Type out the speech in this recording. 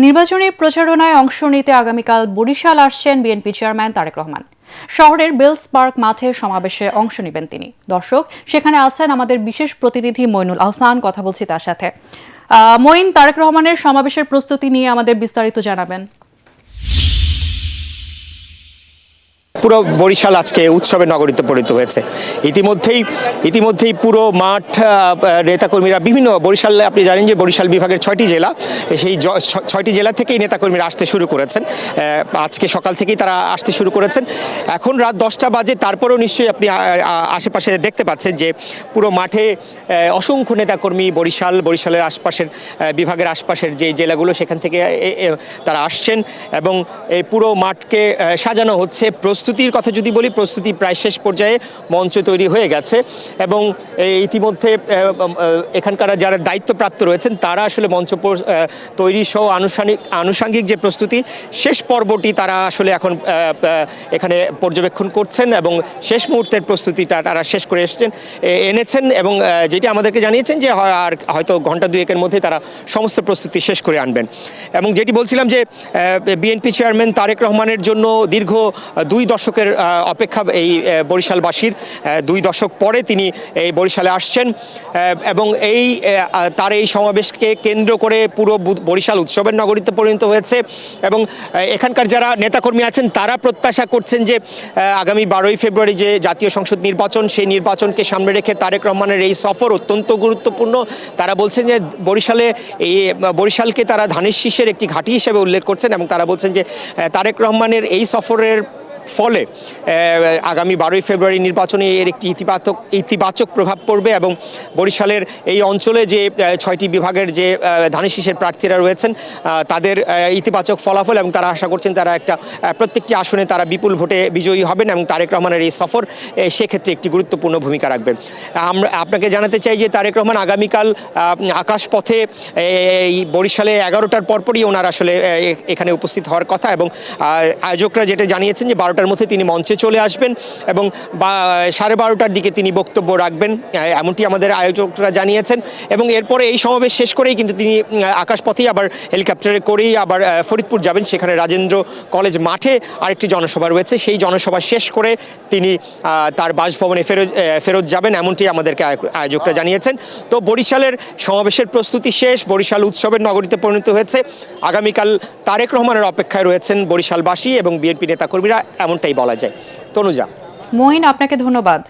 নির্বাচনী প্রচারণায় অংশ নিতে আগামীকাল বরিশাল আসছেন বিএনপি চেয়ারম্যান তারেক রহমান। শহরের বেলস পার্ক মাঠে সমাবেশে অংশ নেবেন তিনি। দর্শক, সেখানে আছেন আমাদের বিশেষ প্রতিনিধি মইনুল আহসান। কথা বলছি তার সাথে। মইন, তারেক রহমানের সমাবেশের প্রস্তুতি নিয়ে আমাদের বিস্তারিত জানাবেন। পুরো বরিশাল আজকে উৎসবের নগরীতে পরিণত হয়েছে। ইতিমধ্যেই পুরো মাঠ, নেতাকর্মীরা বিভিন্ন বরিশালে, আপনি জানেন যে বরিশাল বিভাগের 6টি জেলা, সেই 6টি জেলা থেকেই নেতাকর্মীরা আসতে শুরু করেছেন। আজকে সকাল থেকেই তারা আসতে শুরু করেছেন। এখন রাত 10টা বাজে, তারপরেও নিশ্চয়ই আপনি আশেপাশে দেখতে পাচ্ছেন যে পুরো মাঠে অসংখ্য নেতাকর্মী বরিশালের আশপাশের বিভাগের আশপাশের যে জেলাগুলো, সেখান থেকে তারা আসছেন এবং এই পুরো মাঠকে সাজানো হচ্ছে। প্রস্তুতির কথা যদি বলি, প্রস্তুতি প্রায় শেষ পর্যায়ে, মঞ্চ তৈরি হয়ে গেছে এবং ইতিমধ্যে এখানকার যারা দায়িত্বপ্রাপ্ত রয়েছেন তারা আসলে মঞ্চ তৈরি সহ আনুষাঙ্গিক যে প্রস্তুতি, শেষ পর্বটি তারা আসলে এখন এখানে পর্যবেক্ষণ করছেন এবং শেষ মুহূর্তের প্রস্তুতিটা তারা শেষ করে এনেছেন এবং যেটি আমাদেরকে জানিয়েছেন যে আর হয়তো ঘন্টা দুয়েকের মধ্যে তারা সমস্ত প্রস্তুতি শেষ করে আনবেন। এবং যেটি বলছিলাম যে বিএনপি চেয়ারম্যান তারেক রহমানের জন্য দীর্ঘ 2 দশকের অপেক্ষা এই বরিশালবাসীর। 2 দশক পরে তিনি এই বরিশালে আসছেন এবং তার এই সমাবেশকে কেন্দ্র করে পুরো বরিশাল উৎসবের নগরীতে পরিণত হয়েছে এবং এখানকার যারা নেতাকর্মী আছেন তারা প্রত্যাশা করছেন যে আগামী 12ই ফেব্রুয়ারি যে জাতীয় সংসদ নির্বাচন, সেই নির্বাচনকে সামনে রেখে তারেক রহমানের এই সফর অত্যন্ত গুরুত্বপূর্ণ। তারা বলছেন যে বরিশালকে তারা ধানের শীষের একটি ঘাঁটি হিসেবে উল্লেখ করছেন এবং তারা বলছেন যে তারেক রহমানের এই সফরের ফলে আগামী 12ই ফেব্রুয়ারি নির্বাচনে এর একটি ইতিবাচক প্রভাব পড়বে এবং বরিশালের এই অঞ্চলে যে 6টি বিভাগের যে ধানের শীষের প্রার্থীরা রয়েছেন তাদের ইতিবাচক ফলাফল, এবং তারা আশা করছেন তারা প্রত্যেকটি আসনে তারা বিপুল ভোটে বিজয়ী হবেন এবং তারেক রহমানের এই সফর সেক্ষেত্রে একটি গুরুত্বপূর্ণ ভূমিকা রাখবেন। আপনাকে জানাতে চাই যে তারেক রহমান আগামীকাল আকাশপথে এই বরিশালে 11টার পরপরই ওনার আসলে এখানে উপস্থিত হওয়ার কথা এবং আয়োজকরা যেটা জানিয়েছেন যে 12টার মধ্যে তিনি মঞ্চে চলে আসবেন এবং 12:30টার দিকে তিনি বক্তব্য রাখবেন, এমনটি আমাদের আয়োজকরা জানিয়েছেন। এবং এরপরে এই সমাবেশ শেষ করেই কিন্তু তিনি আকাশপথেই আবার হেলিকপ্টারে করেই আবার ফরিদপুর যাবেন। সেখানে রাজেন্দ্র কলেজ মাঠে আরেকটি জনসভা রয়েছে, সেই জনসভা শেষ করে তিনি তার বাসভবনে ফেরত যাবেন, এমনটি আমাদেরকে আয়োজকরা জানিয়েছেন। তো বরিশালের সমাবেশের প্রস্তুতি শেষ, বরিশাল উৎসবের নগরীতে পরিণত হয়েছে। আগামীকাল তারেক রহমানের অপেক্ষায় রয়েছেন বরিশালবাসী এবং বিএনপি নেতাকর্মীরা, এমনটাই বলা যায়। তনুজা। মইন, আপনাকে ধন্যবাদ।